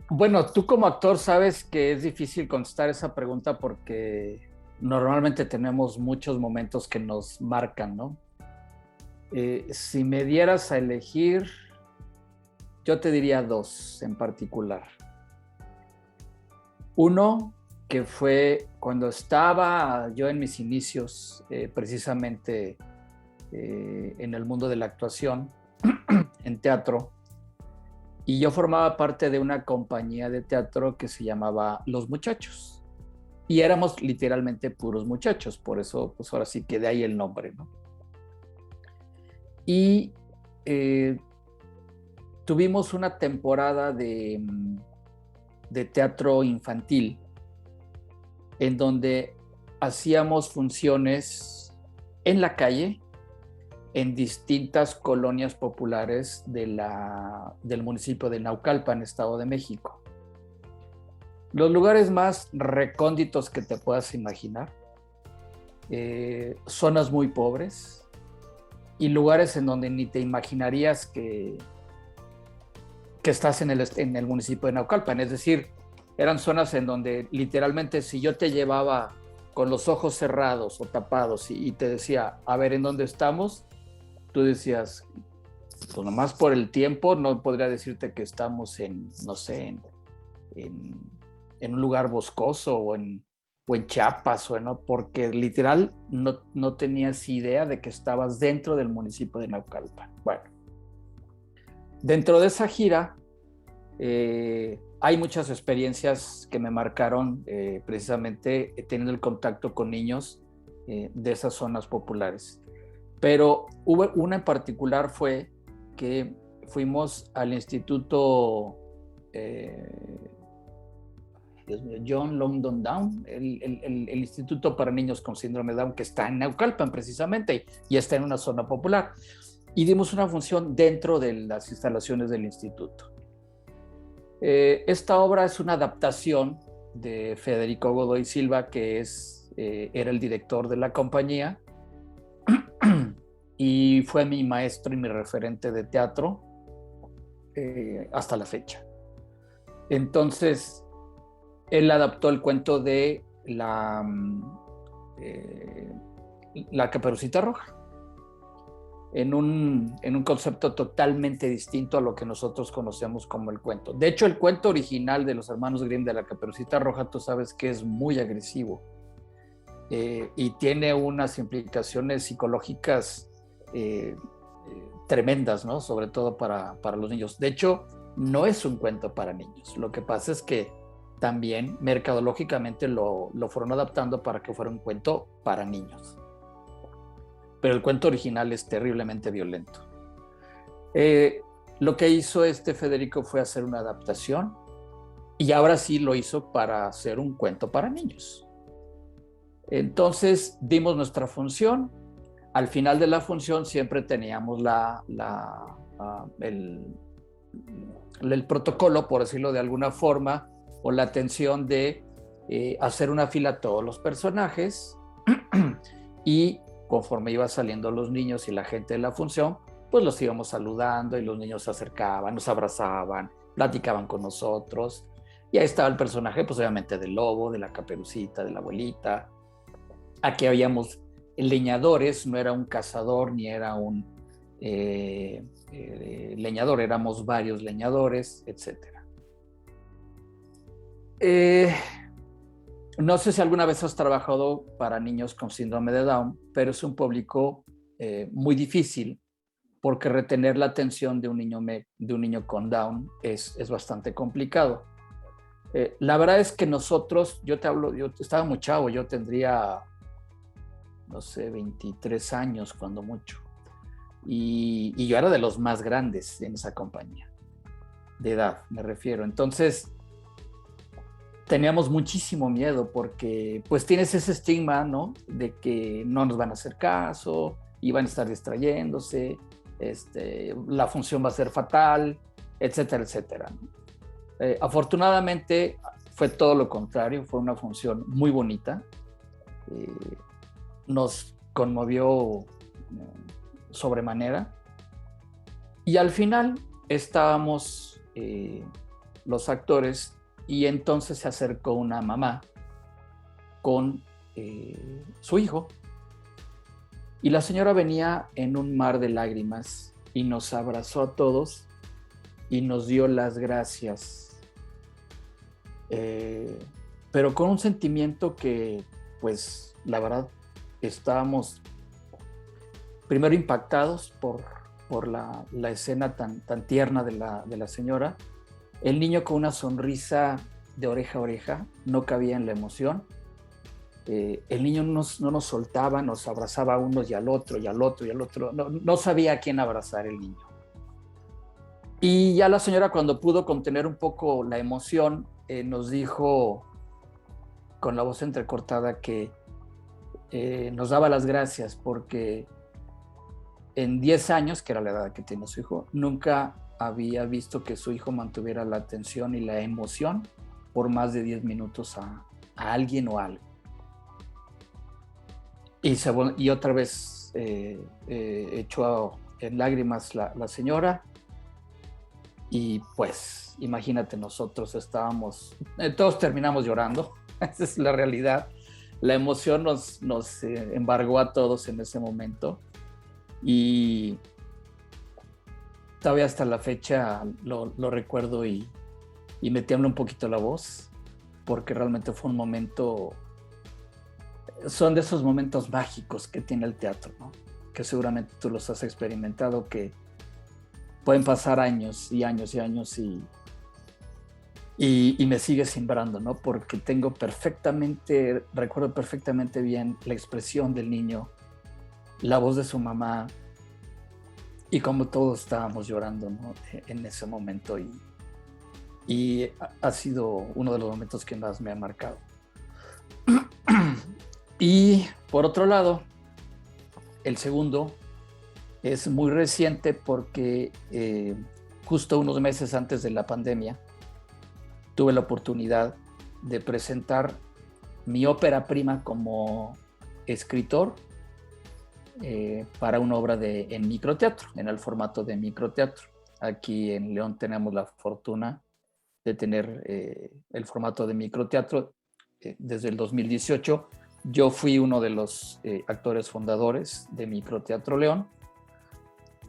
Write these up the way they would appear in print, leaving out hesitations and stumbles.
Bueno, tú como actor sabes que es difícil contestar esa pregunta porque normalmente tenemos muchos momentos que nos marcan, ¿no? Si me dieras a elegir, yo te diría dos en particular. Uno, que fue cuando estaba yo en mis inicios, precisamente en el mundo de la actuación, en teatro, y yo formaba parte de una compañía de teatro que se llamaba Los Muchachos. Y éramos literalmente puros muchachos, por eso, pues ahora sí que de ahí el nombre, ¿no? Y eh, tuvimos una temporada de teatro infantil en donde hacíamos funciones en la calle, en distintas colonias populares del municipio de Naucalpan, Estado de México. Los lugares más recónditos que te puedas imaginar, zonas muy pobres y lugares en donde ni te imaginarías que estás en el municipio de Naucalpan. Es decir, eran zonas en donde literalmente si yo te llevaba con los ojos cerrados o tapados y te decía, a ver, ¿en dónde estamos? Tú decías, pues nomás por el tiempo no podría decirte que estamos en, no sé, en, en un lugar boscoso o en Chiapas, porque literal no tenías idea de que estabas dentro del municipio de Naucalpan. Bueno, dentro de esa gira hay muchas experiencias que me marcaron precisamente teniendo el contacto con niños de esas zonas populares. Pero hubo una en particular fue que fuimos al instituto eh, John Longdon Down, el Instituto para Niños con Síndrome de Down, que está en Naucalpan precisamente y está en una zona popular. Y dimos una función dentro de las instalaciones del instituto. Esta obra es una adaptación de Federico Godoy Silva, que era el director de la compañía y fue mi maestro y mi referente de teatro hasta la fecha. Entonces, él adaptó el cuento de eh, la Caperucita Roja en un concepto totalmente distinto a lo que nosotros conocemos como el cuento. De hecho, el cuento original de los hermanos Grimm de la Caperucita Roja, tú sabes que es muy agresivo y tiene unas implicaciones psicológicas tremendas, ¿no? Sobre todo para los niños. De hecho, no es un cuento para niños. Lo que pasa es que también mercadológicamente lo fueron adaptando para que fuera un cuento para niños. Pero el cuento original es terriblemente violento. Eh, lo que hizo Federico fue hacer una adaptación y ahora sí lo hizo para hacer un cuento para niños. Entonces dimos nuestra función. Al final de la función siempre teníamos el protocolo, por decirlo de alguna forma, o la atención de hacer una fila a todos los personajes y conforme iban saliendo los niños y la gente de la función, pues los íbamos saludando y los niños se acercaban, nos abrazaban, platicaban con nosotros. Y ahí estaba el personaje, pues obviamente del lobo, de la caperucita, de la abuelita. Aquí habíamos leñadores, no era un cazador ni era un leñador, éramos varios leñadores, etcétera. Eh, no sé si alguna vez has trabajado para niños con síndrome de Down, pero es un público muy difícil porque retener la atención de un niño con Down es bastante complicado. La verdad es que nosotros, yo te hablo, yo estaba muy chavo, yo tendría, no sé, 23 años cuando mucho. Y yo era de los más grandes en esa compañía, de edad me refiero. Entonces, teníamos muchísimo miedo porque pues tienes ese estigma, ¿no? De que no nos van a hacer caso y van a estar distrayéndose, la función va a ser fatal, etcétera, etcétera, ¿no? Afortunadamente fue todo lo contrario, fue una función muy bonita, eh, nos conmovió sobremanera y al final estábamos los actores, y entonces se acercó una mamá con su hijo, y la señora venía en un mar de lágrimas y nos abrazó a todos y nos dio las gracias, pero con un sentimiento que, pues, la verdad, estábamos primero impactados por la escena tan tierna de la señora. El niño con una sonrisa de oreja a oreja, no cabía en la emoción. El niño no nos soltaba, nos abrazaba a unos y al otro, y al otro, y al otro. No sabía a quién abrazar el niño. Y ya la señora, cuando pudo contener un poco la emoción, nos dijo con la voz entrecortada que nos daba las gracias porque en 10 años, que era la edad que tiene su hijo, nunca había visto que su hijo mantuviera la atención y la emoción por más de 10 minutos a alguien o algo. Y otra vez echó en lágrimas la señora, y pues imagínate, nosotros estábamos, todos terminamos llorando, esa es la realidad. La emoción nos embargó a todos en ese momento, y todavía hasta la fecha lo recuerdo y me tiembla un poquito la voz, porque realmente fue un momento, son de esos momentos mágicos que tiene el teatro, ¿no? Que seguramente tú los has experimentado, que pueden pasar años y años y años y me sigue simbrando, ¿no? Porque recuerdo perfectamente bien la expresión del niño, la voz de su mamá, y como todos estábamos llorando, ¿no? En ese momento, y ha sido uno de los momentos que más me ha marcado. Y por otro lado, el segundo es muy reciente porque justo unos meses antes de la pandemia tuve la oportunidad de presentar mi ópera prima como escritor para una obra en microteatro, en el formato de microteatro. Aquí en León tenemos la fortuna de tener el formato de microteatro desde el 2018. Yo fui uno de los actores fundadores de Microteatro León,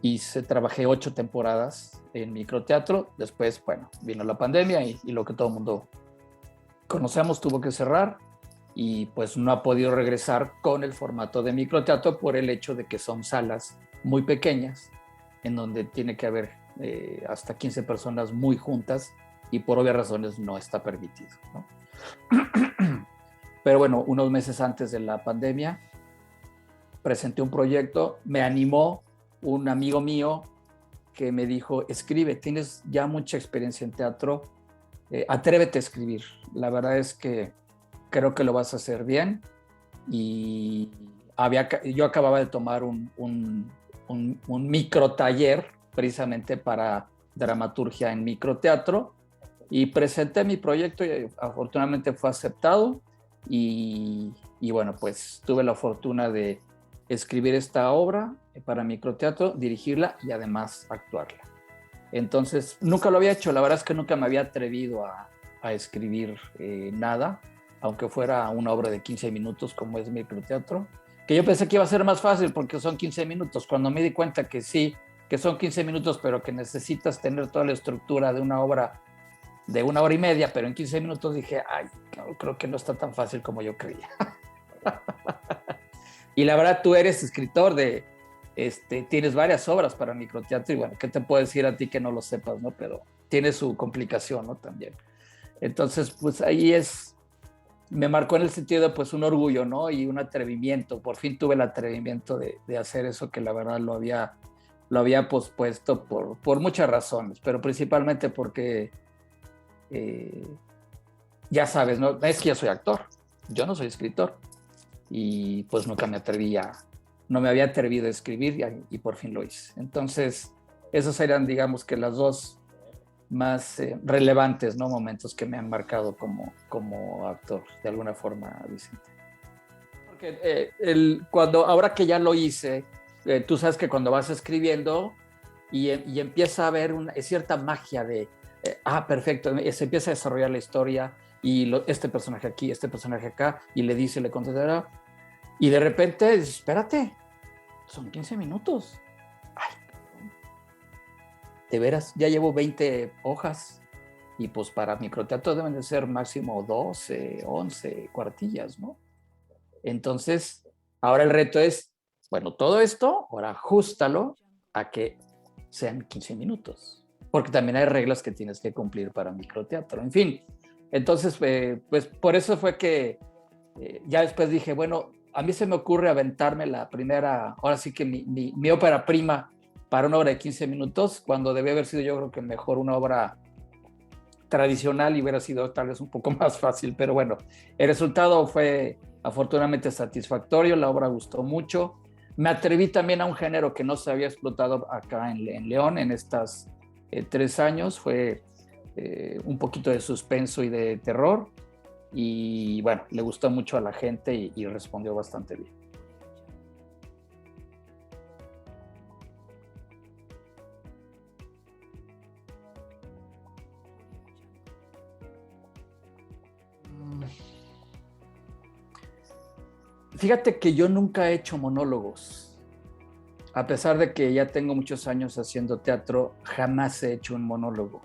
y trabajé 8 temporadas en microteatro. Después, bueno, vino la pandemia y lo que todo el mundo conocemos tuvo que cerrar, y pues no ha podido regresar con el formato de microteatro por el hecho de que son salas muy pequeñas en donde tiene que haber hasta 15 personas muy juntas, y por obvias razones no está permitido, ¿no? Pero bueno, unos meses antes de la pandemia presenté un proyecto, me animó un amigo mío que me dijo: escribe, tienes ya mucha experiencia en teatro, atrévete a escribir. La verdad es que creo que lo vas a hacer bien. Y yo acababa de tomar un micro taller precisamente para dramaturgia en microteatro, y presenté mi proyecto y afortunadamente fue aceptado, y bueno, pues tuve la fortuna de escribir esta obra para microteatro, dirigirla y además actuarla. Entonces, nunca lo había hecho, la verdad es que nunca me había atrevido a escribir nada, aunque fuera una obra de 15 minutos como es microteatro, que yo pensé que iba a ser más fácil porque son 15 minutos, cuando me di cuenta que sí, que son 15 minutos, pero que necesitas tener toda la estructura de una obra de 1 hora y media, pero en 15 minutos dije: ay, creo que no está tan fácil como yo creía. Y la verdad, tú eres escritor tienes varias obras para microteatro, y bueno, ¿qué te puedo decir a ti que no lo sepas, no? Pero tiene su complicación, ¿no? También. Entonces, pues ahí me marcó en el sentido de pues un orgullo, ¿no? Y un atrevimiento. Por fin tuve el atrevimiento de hacer eso, que la verdad lo había pospuesto por muchas razones, pero principalmente porque ya sabes, ¿no? Es que yo soy actor, yo no soy escritor, y pues nunca no me había atrevido a escribir, y por fin lo hice. Entonces, esos eran, digamos, que las dos más relevantes, ¿no? Momentos que me han marcado como actor, de alguna forma, Vicente. Porque ahora que ya lo hice, tú sabes que cuando vas escribiendo y empieza a haber cierta magia perfecto, se empieza a desarrollar la historia y este personaje aquí, este personaje acá, y le dice, le contestará, y de repente, espérate, son 15 minutos. Ay, de veras, ya llevo 20 hojas y pues para microteatro deben de ser máximo 12, 11 cuartillas, ¿no? Entonces, ahora el reto es, bueno, todo esto, ahora ajustalo a que sean 15 minutos, porque también hay reglas que tienes que cumplir para microteatro, en fin. Entonces, pues por eso fue que ya después dije, bueno, a mí se me ocurre aventarme la primera, ahora sí que mi ópera prima para una obra de 15 minutos, cuando debía haber sido yo creo que mejor una obra tradicional y hubiera sido tal vez un poco más fácil, pero bueno, el resultado fue afortunadamente satisfactorio, la obra gustó mucho. Me atreví también a un género que no se había explotado acá en León en estas 3 años, fue un poquito de suspenso y de terror, y bueno, le gustó mucho a la gente y respondió bastante bien. Fíjate que yo nunca he hecho monólogos. A pesar de que ya tengo muchos años haciendo teatro, jamás he hecho un monólogo.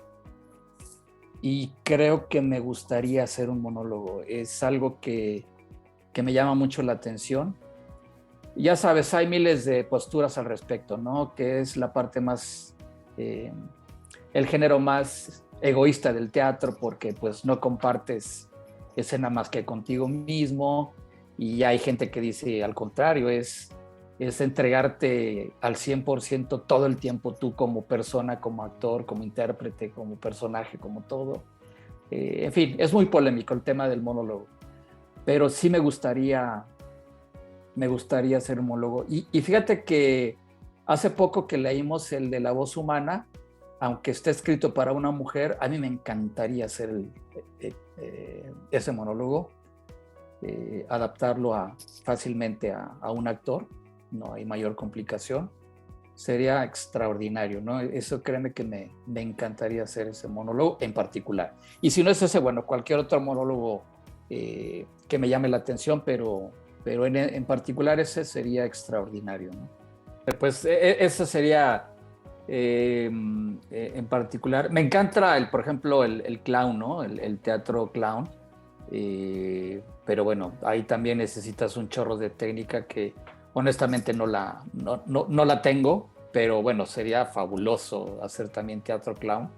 Y creo que me gustaría hacer un monólogo. Es algo que me llama mucho la atención. Ya sabes, hay miles de posturas al respecto, ¿no? Que es la parte más, el género más egoísta del teatro, porque pues no compartes escena más que contigo mismo. Y hay gente que dice al contrario, es entregarte al 100% todo el tiempo tú como persona, como actor, como intérprete, como personaje, como todo. En fin, es muy polémico el tema del monólogo, pero sí me gustaría hacer un monólogo. Y fíjate que hace poco que leímos el de La voz humana, aunque esté escrito para una mujer, a mí me encantaría hacer ese monólogo, adaptarlo fácilmente a un actor, no hay mayor complicación. Sería extraordinario, ¿no? Eso créeme que me encantaría hacer ese monólogo en particular. Y si no es ese, bueno, cualquier otro monólogo que me llame la atención, pero en particular ese sería extraordinario, ¿no? Pues eso sería en particular. Me encanta, por ejemplo, el clown, ¿no? El teatro clown. Pero bueno, ahí también necesitas un chorro de técnica que honestamente no la tengo, pero bueno, sería fabuloso hacer también teatro clown.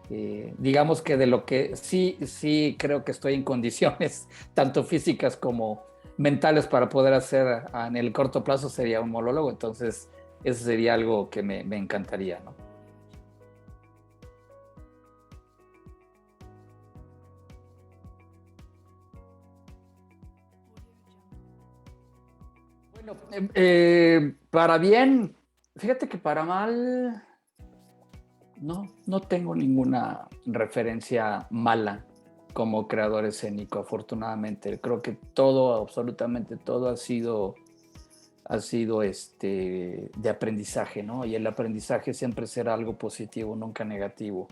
Digamos que de lo que sí creo que estoy en condiciones, tanto físicas como mentales, para poder hacer en el corto plazo sería un monólogo, entonces eso sería algo que me encantaría, ¿no? Bueno, para bien, fíjate que para mal, no tengo ninguna referencia mala como creador escénico, afortunadamente. Creo que todo, absolutamente todo ha sido de aprendizaje, ¿no? Y el aprendizaje siempre será algo positivo, nunca negativo.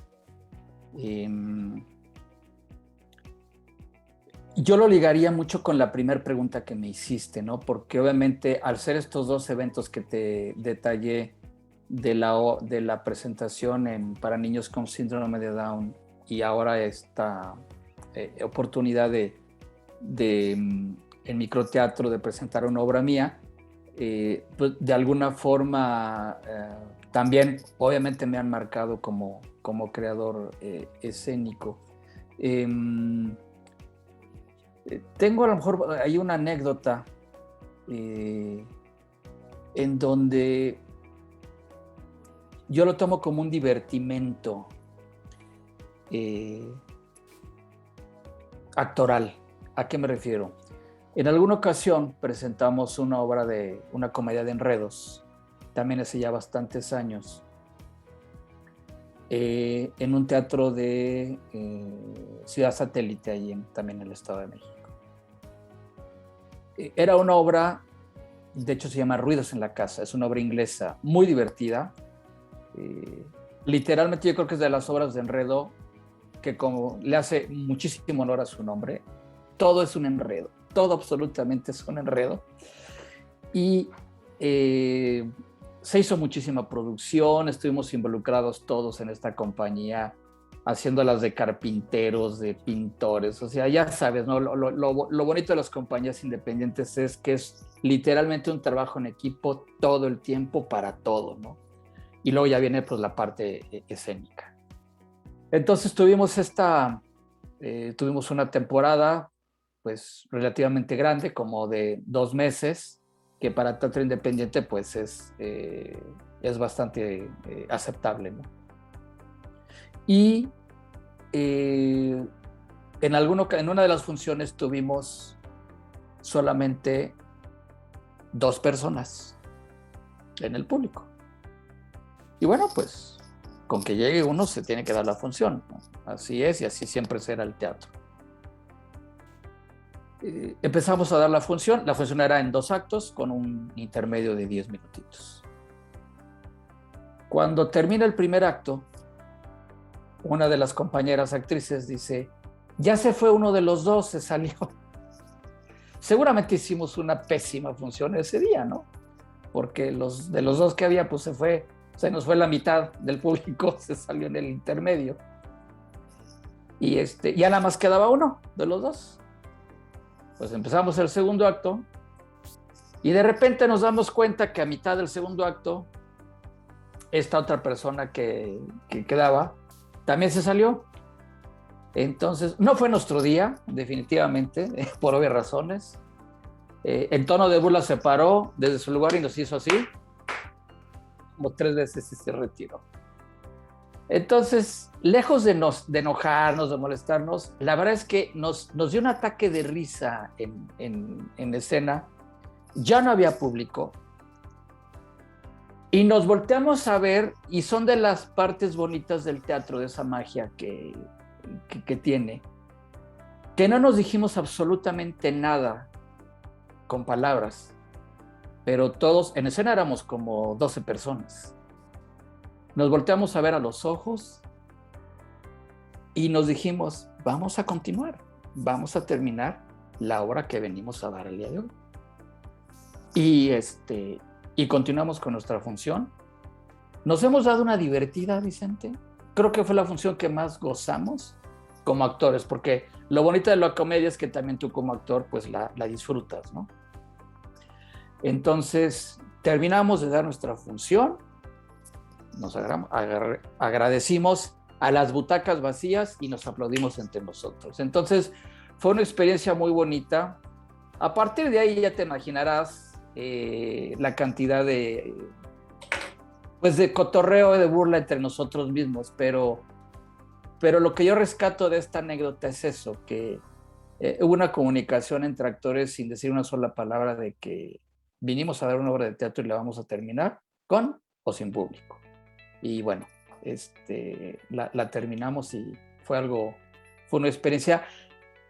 Yo lo ligaría mucho con la primera pregunta que me hiciste, ¿no? Porque obviamente al ser estos 2 eventos que te detallé de la presentación para niños con síndrome de Down y ahora esta oportunidad en microteatro de presentar una obra mía, pues de alguna forma también obviamente me han marcado como creador escénico. Tengo a lo mejor hay una anécdota en donde yo lo tomo como un divertimento actoral. ¿A qué me refiero? En alguna ocasión presentamos una obra de una comedia de enredos, también hace ya bastantes años, en un teatro de Ciudad Satélite, allí también en el Estado de México. Era una obra, de hecho se llama Ruidos en la Casa, es una obra inglesa muy divertida. literalmente yo creo que es de las obras de enredo que como le hace muchísimo honor a su nombre. Todo es un enredo, todo absolutamente es un enredo. Y se hizo muchísima producción, estuvimos involucrados todos en esta compañía, haciéndolas de carpinteros, de pintores, o sea, ya sabes, ¿no? Lo bonito de las compañías independientes es que es literalmente un trabajo en equipo todo el tiempo para todo, ¿no? Y luego ya viene pues la parte escénica. Entonces tuvimos una temporada pues relativamente grande, como de 2 meses, que para teatro independiente pues es bastante aceptable, ¿no? Y en una de las funciones tuvimos solamente 2 personas en el público. Y bueno, pues con que llegue uno se tiene que dar la función, ¿no? Así es, y así siempre será el teatro. Empezamos a dar la función era en 2 actos con un intermedio de 10 minutitos. Cuando termina el primer acto, una de las compañeras actrices dice, ya se fue uno de los 2, se salió. Seguramente hicimos una pésima función ese día, ¿no? Porque de los 2 que había, pues se nos fue la mitad del público, se salió en el intermedio. Y ya nada más quedaba uno de los 2. Pues empezamos el segundo acto y de repente nos damos cuenta que a mitad del segundo acto, esta otra persona que quedaba también se salió. Entonces, no fue nuestro día, definitivamente, por obvias razones. En tono de burla se paró desde su lugar y nos hizo así, como 3 veces y se retiró. Entonces, lejos de enojarnos, de molestarnos, la verdad es que nos dio un ataque de risa en escena. Ya no había público. Y nos volteamos a ver, y son de las partes bonitas del teatro, de esa magia que tiene, que no nos dijimos absolutamente nada con palabras, pero todos, en escena éramos como 12 personas. Nos volteamos a ver a los ojos y nos dijimos, vamos a continuar, vamos a terminar la obra que venimos a dar el día de hoy. Y continuamos con nuestra función. Nos hemos dado una divertida, Vicente. Creo que fue la función que más gozamos como actores, porque lo bonito de la comedia es que también tú como actor pues la disfrutas, ¿no? Entonces terminamos de dar nuestra función, nos agradecimos a las butacas vacías y nos aplaudimos entre nosotros. Entonces fue una experiencia muy bonita. A partir de ahí ya te imaginarás la cantidad de cotorreo, de burla entre nosotros mismos, pero lo que yo rescato de esta anécdota es eso, que hubo una comunicación entre actores sin decir una sola palabra de que vinimos a dar una obra de teatro y la vamos a terminar con o sin público. Y bueno, la terminamos y fue una experiencia,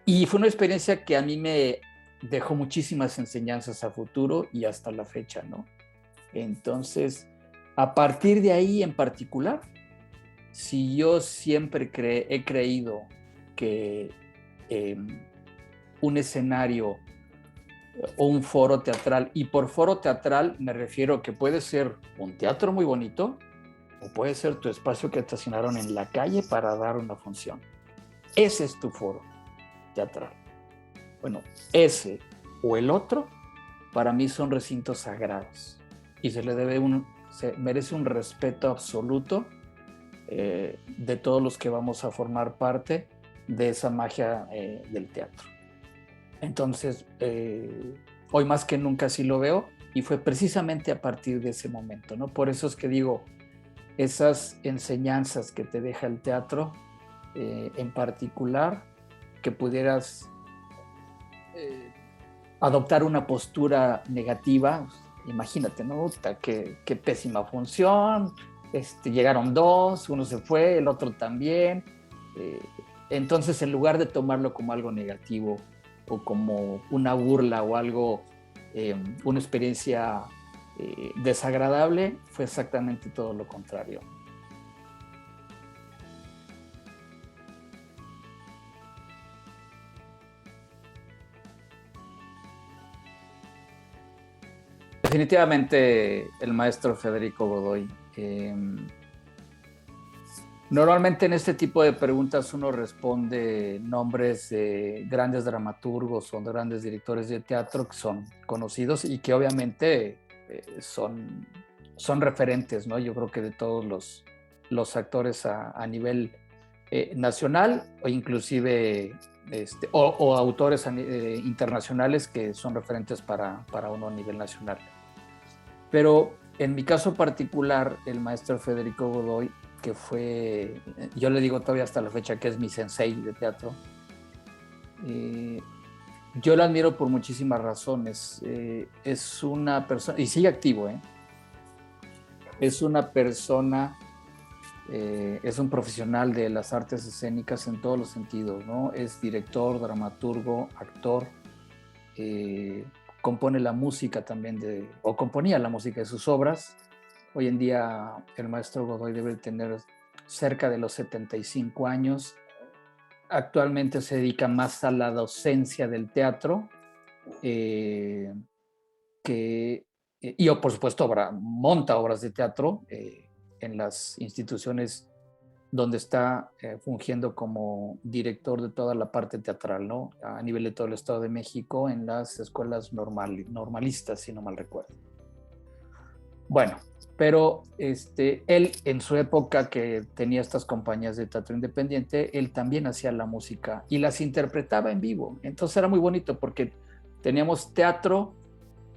y fue una experiencia que a mí me dejó muchísimas enseñanzas a futuro y hasta la fecha, ¿no? Entonces, a partir de ahí en particular, si yo siempre he creído que un escenario o un foro teatral, y por foro teatral me refiero que puede ser un teatro muy bonito o puede ser tu espacio que te asignaron en la calle para dar una función. Ese es tu foro teatral. Bueno, ese o el otro para mí son recintos sagrados y se merece un respeto absoluto de todos los que vamos a formar parte de esa magia del teatro. Entonces, hoy más que nunca así lo veo, y fue precisamente a partir de ese momento, ¿no? Por eso es que digo, esas enseñanzas que te deja el teatro, en particular, que pudieras adoptar una postura negativa, imagínate, ¿no? Qué pésima función, llegaron 2, uno se fue, el otro también. Entonces, en lugar de tomarlo como algo negativo o como una burla o algo, una experiencia desagradable, fue exactamente todo lo contrario. Definitivamente el maestro Federico Godoy. Normalmente en este tipo de preguntas uno responde nombres de grandes dramaturgos o de grandes directores de teatro que son conocidos y que obviamente son referentes, ¿no? Yo creo que de todos los actores a nivel nacional o inclusive o autores internacionales que son referentes para uno a nivel nacional. Pero en mi caso particular, el maestro Federico Godoy, que fue, yo le digo todavía hasta la fecha que es mi sensei de teatro, yo lo admiro por muchísimas razones. Es una persona, y sigue activo, es una persona, es un profesional de las artes escénicas en todos los sentidos, ¿no? Es director, dramaturgo, actor, compone la música también o componía la música de sus obras. Hoy en día el maestro Godoy debe tener cerca de los 75 años. Actualmente se dedica más a la docencia del teatro, y por supuesto monta obras de teatro en las instituciones donde está fungiendo como director de toda la parte teatral, ¿no? A nivel de todo el Estado de México, en las escuelas normalistas, si no mal recuerdo. Bueno, pero él en su época que tenía estas compañías de teatro independiente, él también hacía la música y las interpretaba en vivo. Entonces era muy bonito porque teníamos teatro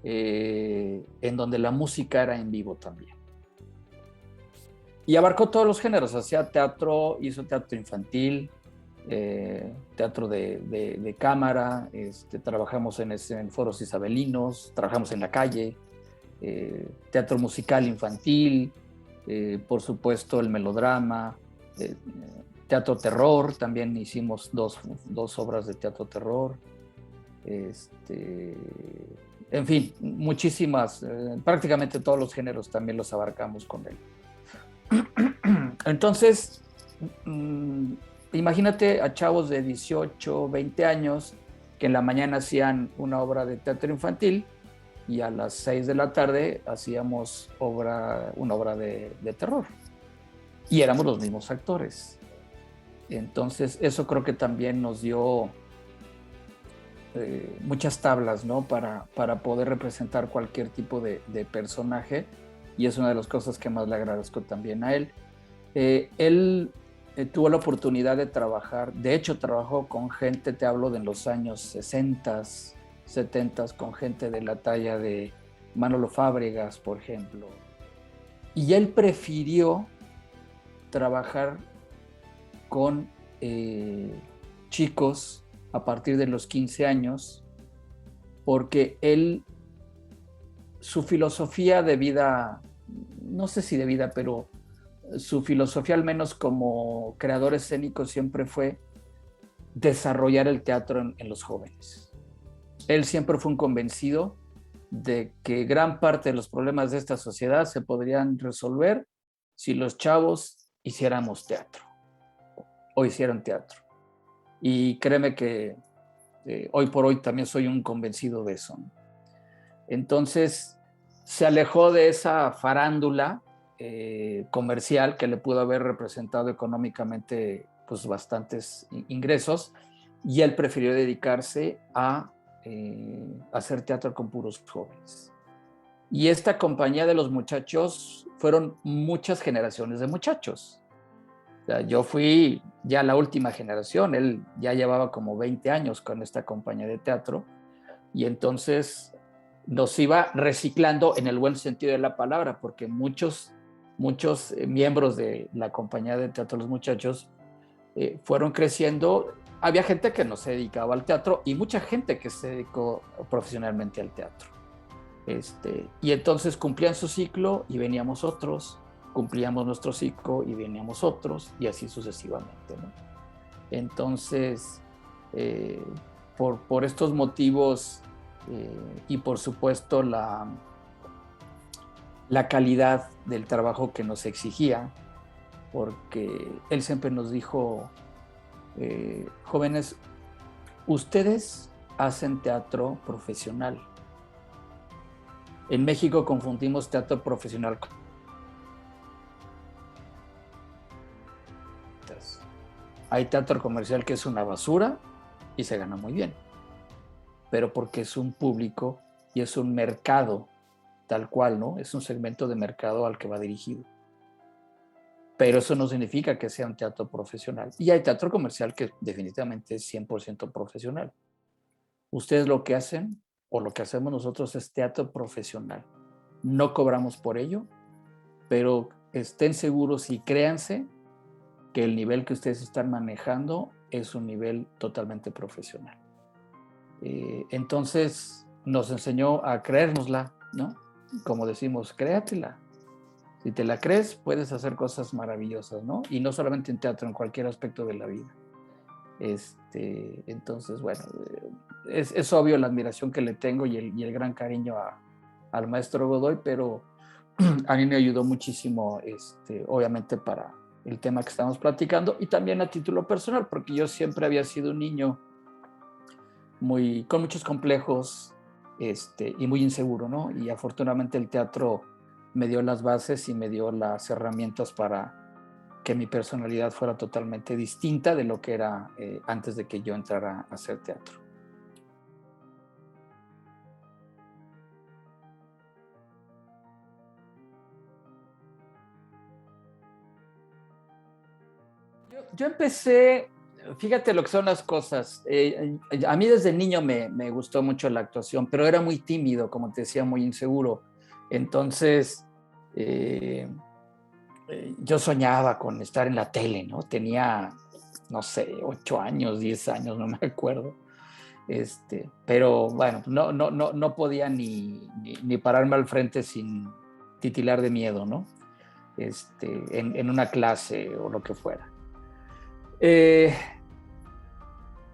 en donde la música era en vivo también. Y abarcó todos los géneros, hacía teatro, hizo teatro infantil, teatro de cámara, trabajamos en foros isabelinos, trabajamos en la calle, teatro musical infantil, por supuesto el melodrama, teatro terror, también hicimos dos obras de teatro terror, en fin, muchísimas, prácticamente todos los géneros también los abarcamos con él. Entonces, imagínate a chavos de 18, 20 años que en la mañana hacían una obra de teatro infantil y a las 6 de la tarde hacíamos una obra de terror. Y éramos los mismos actores. Entonces, eso creo que también nos dio muchas tablas, ¿no? Para poder representar cualquier tipo de personaje. Y es una de las cosas que más le agradezco también a él. Él tuvo la oportunidad de trabajar, de hecho trabajó con gente, te hablo de los años 60, 70, con gente de la talla de Manolo Fábregas, por ejemplo. Y él prefirió trabajar con chicos a partir de los 15 años, porque su filosofía de vida, no sé si de vida, pero su filosofía al menos como creador escénico siempre fue desarrollar el teatro en los jóvenes. Él siempre fue un convencido de que gran parte de los problemas de esta sociedad se podrían resolver si los chavos hiciéramos teatro o hicieran teatro. Y créeme que hoy por hoy también soy un convencido de eso. Entonces se alejó de esa farándula comercial que le pudo haber representado económicamente pues bastantes ingresos, y él prefirió dedicarse a hacer teatro con puros jóvenes. Y esta compañía de los muchachos fueron muchas generaciones de muchachos. O sea, yo fui ya la última generación, él ya llevaba como 20 años con esta compañía de teatro, y entonces nos iba reciclando en el buen sentido de la palabra, porque muchos miembros de la compañía de teatro Los Muchachos fueron creciendo. Había gente que no se dedicaba al teatro y mucha gente que se dedicó profesionalmente al teatro. Y entonces cumplían su ciclo y veníamos otros, cumplíamos nuestro ciclo y veníamos otros, y así sucesivamente, ¿no? Entonces, por estos motivos y por supuesto la calidad del trabajo que nos exigía, porque él siempre nos dijo, jóvenes, ustedes hacen teatro profesional. En México confundimos teatro profesional con... Hay teatro comercial que es una basura y se gana muy bien, pero porque es un público y es un mercado tal cual, ¿no? Es un segmento de mercado al que va dirigido. Pero eso no significa que sea un teatro profesional. Y hay teatro comercial que definitivamente es 100% profesional. Ustedes lo que hacen o lo que hacemos nosotros es teatro profesional. No cobramos por ello, pero estén seguros y créanse que el nivel que ustedes están manejando es un nivel totalmente profesional. Entonces nos enseñó a creérnosla, ¿no? Como decimos, créatela. Si te la crees, puedes hacer cosas maravillosas, ¿no? Y no solamente en teatro, en cualquier aspecto de la vida. Entonces, bueno, es obvio la admiración que le tengo y el gran cariño al maestro Godoy, pero a mí me ayudó muchísimo, obviamente, para el tema que estamos platicando y también a título personal, porque yo siempre había sido un niño con muchos complejos y muy inseguro, ¿no? Y afortunadamente el teatro me dio las bases y me dio las herramientas para que mi personalidad fuera totalmente distinta de lo que era antes de que yo entrara a hacer teatro. Yo empecé, fíjate lo que son las cosas. A mí desde niño me gustó mucho la actuación, pero era muy tímido, como te decía, muy inseguro. Entonces, yo soñaba con estar en la tele, ¿no? Tenía, no sé, 8 años, 10 años, no me acuerdo. Pero bueno, no podía ni pararme al frente sin titilar de miedo, ¿no? En una clase o lo que fuera. Eh,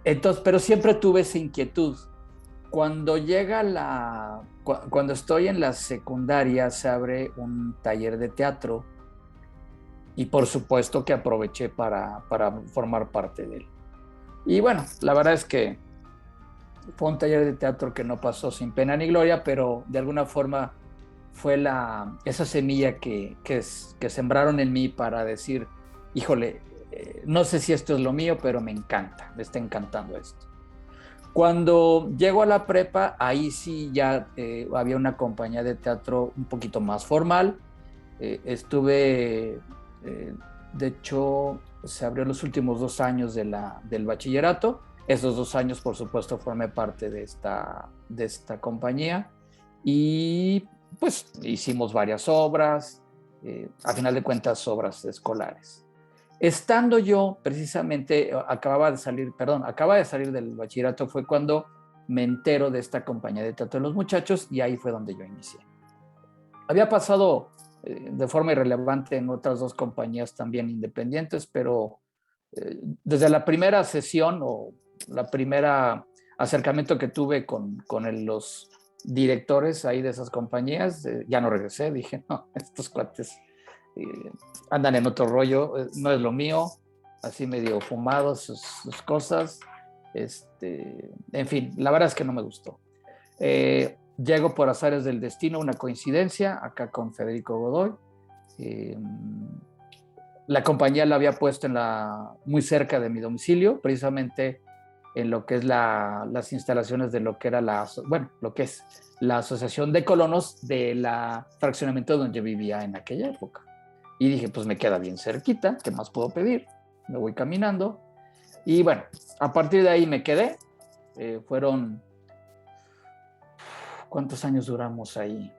entonces, pero siempre tuve esa inquietud. Cuando estoy en la secundaria, se abre un taller de teatro y por supuesto que aproveché para formar parte de él. Y bueno, la verdad es que fue un taller de teatro que no pasó sin pena ni gloria, pero de alguna forma fue esa semilla que sembraron en mí para decir, híjole, no sé si esto es lo mío, pero me encanta, me está encantando esto. Cuando llego a la prepa, ahí sí ya había una compañía de teatro un poquito más formal. Estuve, de hecho, se abrió los últimos 2 años del bachillerato. Esos 2 años, por supuesto, formé parte de esta compañía y pues hicimos varias obras, a final de cuentas obras escolares. Estando yo precisamente, acaba de salir del bachillerato, fue cuando me entero de esta compañía de teatro de los muchachos y ahí fue donde yo inicié. Había pasado de forma irrelevante en otras 2 compañías también independientes, pero desde la primera sesión o la primera acercamiento que tuve con los directores ahí de esas compañías, ya no regresé, dije, no, estos cuates andan en otro rollo, no es lo mío, así medio fumados sus cosas, en fin, la verdad es que no me gustó. Llego por azares del destino, una coincidencia, acá con Federico Godoy. La compañía la había puesto muy cerca de mi domicilio, precisamente en lo que es las instalaciones de lo que era lo que es la Asociación de Colonos de la fraccionamiento donde yo vivía en aquella época. Y dije, pues me queda bien cerquita, ¿qué más puedo pedir? Me voy caminando. Y bueno, a partir de ahí me quedé. Fueron, ¿cuántos años duramos ahí?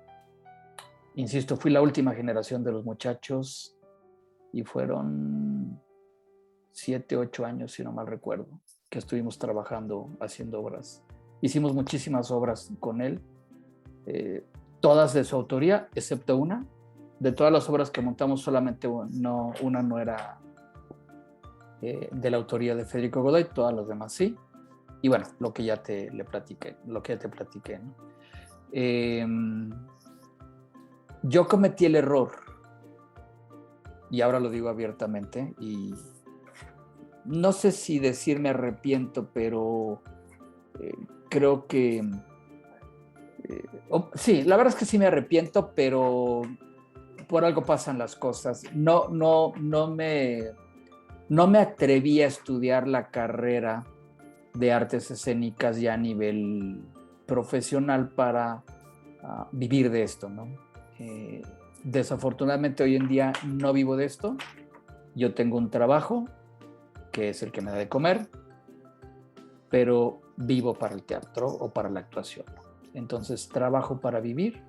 Insisto, fui la última generación de los muchachos y fueron 7, 8 años, si no mal recuerdo, que estuvimos trabajando, haciendo obras. Hicimos muchísimas obras con él, todas de su autoría, excepto una. De todas las obras que montamos, solamente una no era de la autoría de Federico Godoy, todas las demás sí. Y bueno, lo que ya te platiqué, ¿no? Yo cometí el error, y ahora lo digo abiertamente, y no sé si decir me arrepiento, pero creo que Sí, la verdad es que sí me arrepiento, pero por algo pasan las cosas. No me atreví a estudiar la carrera de artes escénicas ya a nivel profesional para vivir de esto, ¿no? Eh, Desafortunadamente hoy en día no vivo de esto. Yo tengo un trabajo que es el que me da de comer, pero vivo para el teatro o para la actuación. Entonces trabajo para vivir,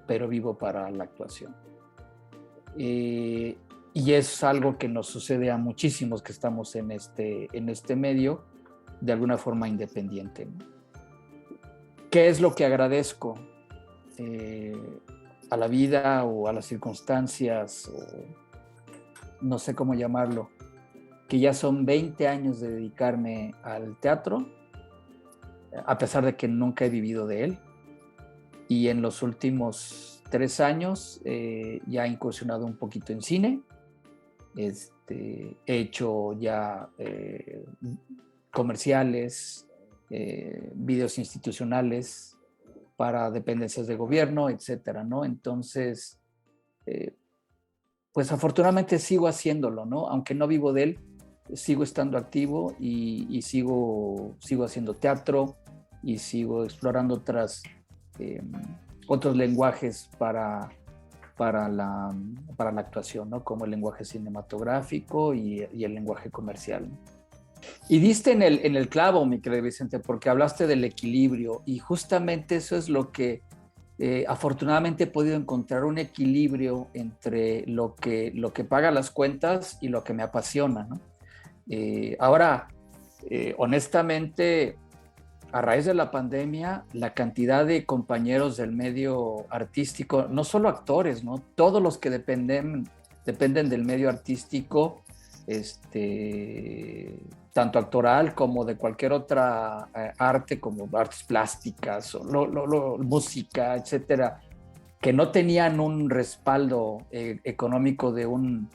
pero vivo para la actuación. Y es algo que nos sucede a muchísimos que estamos en este medio, de alguna forma independiente, ¿no? ¿Qué es lo que agradezco a la vida o a las circunstancias, o no sé cómo llamarlo? Que ya son 20 años de dedicarme al teatro, a pesar de que nunca he vivido de él. Y en los últimos 3 años ya he incursionado un poquito en cine. He hecho ya comerciales, videos institucionales para dependencias de gobierno, etcétera, ¿no? Entonces, pues afortunadamente sigo haciéndolo, ¿no? Aunque no vivo de él, sigo estando activo y sigo haciendo teatro y sigo explorando otros lenguajes para la actuación, ¿no? Como el lenguaje cinematográfico y el lenguaje comercial, ¿no? Y diste en el clavo, mi querido Vicente, porque hablaste del equilibrio y justamente eso es lo que afortunadamente he podido encontrar, un equilibrio entre lo que paga las cuentas y lo que me apasiona, ¿no? Ahora, honestamente, a raíz de la pandemia, la cantidad de compañeros del medio artístico, no solo actores, ¿no? Todos los que dependen del medio artístico, tanto actoral como de cualquier otra arte, como artes plásticas, o música, etcétera, que no tenían un respaldo económico de un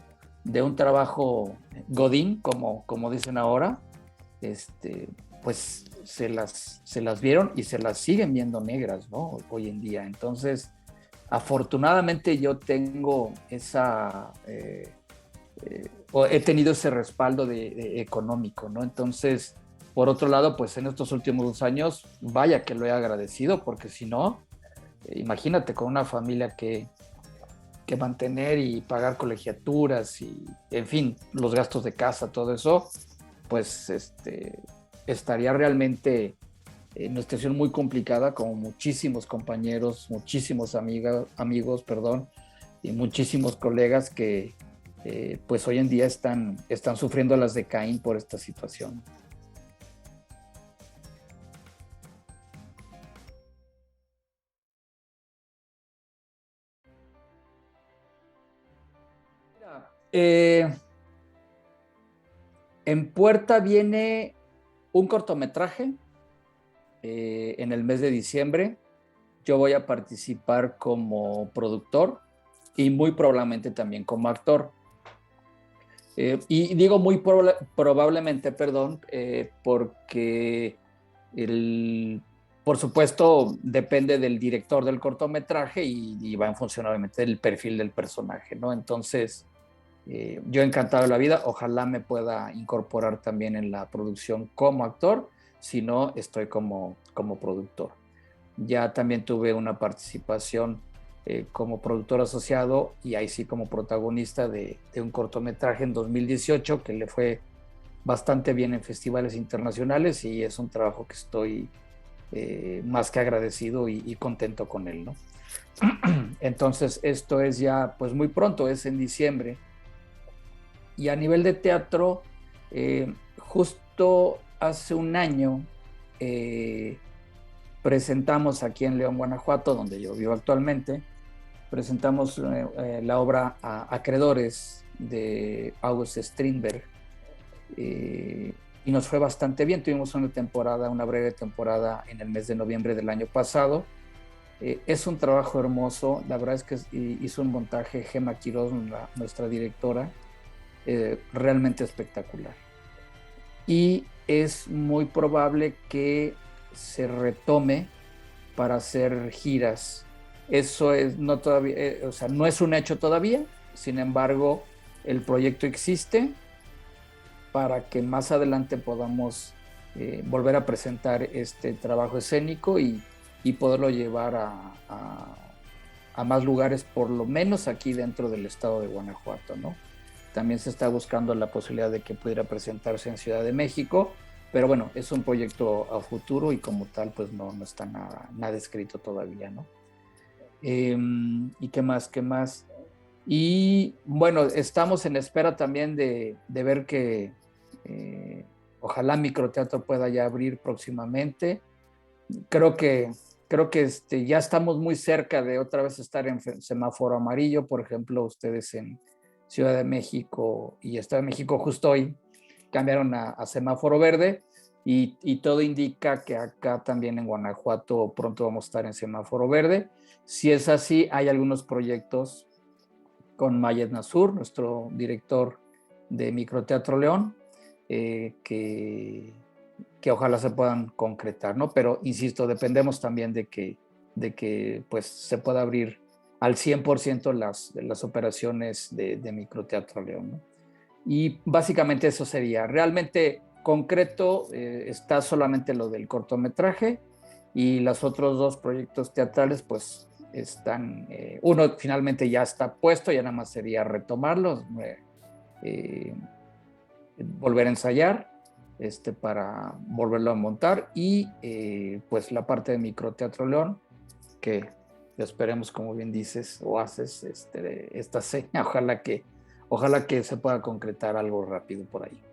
trabajo godín, como dicen ahora, pues se las vieron y se las siguen viendo negras, ¿no? Hoy en día. Entonces, afortunadamente yo tengo he tenido ese respaldo económico, ¿no? Entonces, por otro lado, pues en estos últimos 2 años, vaya que lo he agradecido, porque si no, imagínate con una familia que mantener y pagar colegiaturas y, en fin, los gastos de casa, todo eso, pues estaría realmente en una situación muy complicada, como muchísimos compañeros, muchísimos amigos, perdón, y muchísimos colegas que pues hoy en día están sufriendo las de Caín por esta situación. Eh, en puerta viene un cortometraje en el mes de diciembre. Yo voy a participar como productor y muy probablemente también como actor. Y digo muy probablemente, perdón, porque por supuesto depende del director del cortometraje y va en función obviamente del perfil del personaje, ¿no? Entonces, yo encantado de la vida, ojalá me pueda incorporar también en la producción como actor, si no, estoy como productor. Ya también tuve una participación como productor asociado y ahí sí como protagonista de un cortometraje en 2018 que le fue bastante bien en festivales internacionales y es un trabajo que estoy más que agradecido y contento con él, ¿no? Entonces esto es ya pues muy pronto, es en diciembre. Y a nivel de teatro, justo hace un año presentamos aquí en León, Guanajuato, donde yo vivo actualmente, presentamos la obra Acreedores de August Strindberg y nos fue bastante bien. Tuvimos una breve temporada en el mes de noviembre del año pasado. Es un trabajo hermoso, la verdad es que hizo un montaje Gema Quiroz, nuestra directora, realmente espectacular. Y es muy probable que se retome para hacer giras. Eso es, no todavía, o sea, no es un hecho todavía, sin embargo, el proyecto existe para que más adelante podamos volver a presentar este trabajo escénico y poderlo llevar a más lugares, por lo menos aquí dentro del estado de Guanajuato, ¿no? También se está buscando la posibilidad de que pudiera presentarse en Ciudad de México, pero bueno, es un proyecto a futuro y como tal, pues no está nada escrito todavía, ¿no? ¿Y qué más? ¿Qué más? Y bueno, estamos en espera también de ver que ojalá Microteatro pueda ya abrir próximamente. Creo que, creo que ya estamos muy cerca de otra vez estar en semáforo amarillo. Por ejemplo, ustedes en Ciudad de México y Estado de México justo hoy cambiaron a semáforo verde y todo indica que acá también en Guanajuato pronto vamos a estar en semáforo verde. Si es así, hay algunos proyectos con Mayed Nasur, nuestro director de Microteatro León, que ojalá se puedan concretar, ¿no? Pero, insisto, dependemos también de que pues, se pueda abrir al 100% las operaciones de Microteatro León, ¿no? Y básicamente eso sería. Realmente concreto está solamente lo del cortometraje y los otros dos proyectos teatrales pues están, uno finalmente ya está puesto, ya nada más sería retomarlo, eh, volver a ensayar para volverlo a montar y pues la parte de Microteatro León, que esperemos, como bien dices o haces esta seña, ojalá que se pueda concretar algo rápido por ahí.